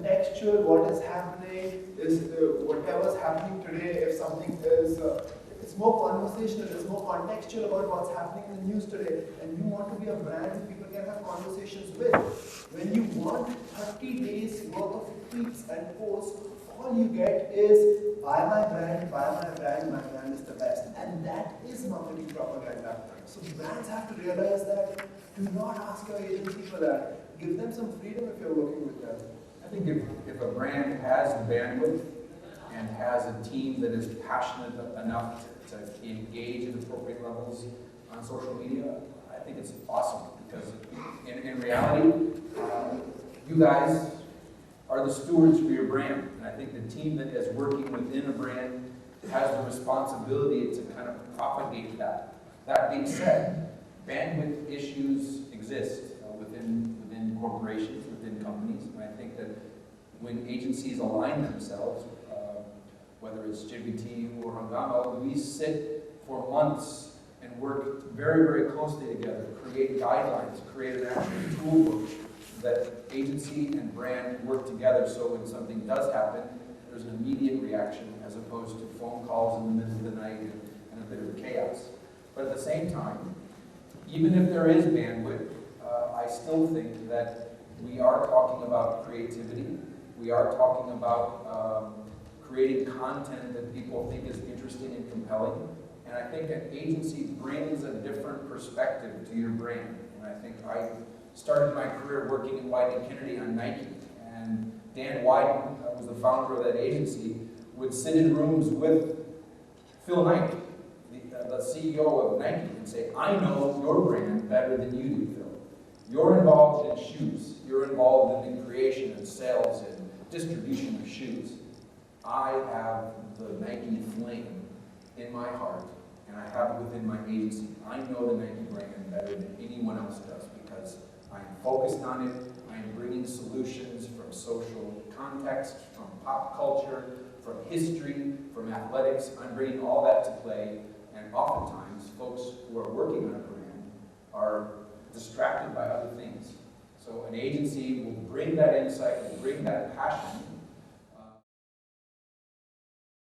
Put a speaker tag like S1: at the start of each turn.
S1: contextual. What is happening is whatever's happening today. If something is, it's more conversational, it's more contextual about what's happening in the news today. And you want to be a brand people can have conversations with. When you want 30 days worth of tweets and posts, all you get is buy my brand, my brand is the best. And that is marketing propaganda. So brands have to realize that. Do not ask your agency for that. Give them some freedom if you're working with them.
S2: I think if a brand has the bandwidth and has a team that is passionate enough to engage at appropriate levels on social media, I think it's awesome. Because in reality, you guys are the stewards for your brand. And I think the team that is working within a brand has the responsibility to kind of propagate that. That being said, bandwidth issues exist within corporations, within companies. And I think that when agencies align themselves, whether it's JBT or Hangama, we sit for months and work very, very closely together, create guidelines, create an actual toolbook that agency and brand work together so when something does happen, there's an immediate reaction as opposed to phone calls in the middle of the night and a bit of chaos. But at the same time, even if there is bandwidth, I still think that we are talking about creativity. We are talking about creating content that people think is interesting and compelling. And I think an agency brings a different perspective to your brand. And I think I started my career working at Wieden Kennedy on Nike. And Dan Wieden, who was the founder of that agency, would sit in rooms with Phil Knight, the CEO of Nike, and say, I know your brand better than you do, Phil. You're involved in shoes. You're involved in the creation and sales and distribution of shoes. I have the Nike flame in my heart, and I have it within my agency. I know the Nike brand better than anyone else does because I'm focused on it. I'm bringing solutions from social context, from pop culture, from history, from athletics. I'm bringing all that to play. And oftentimes, folks who are working on a brand are distracted by other things. So an agency will bring that insight, will bring that passion,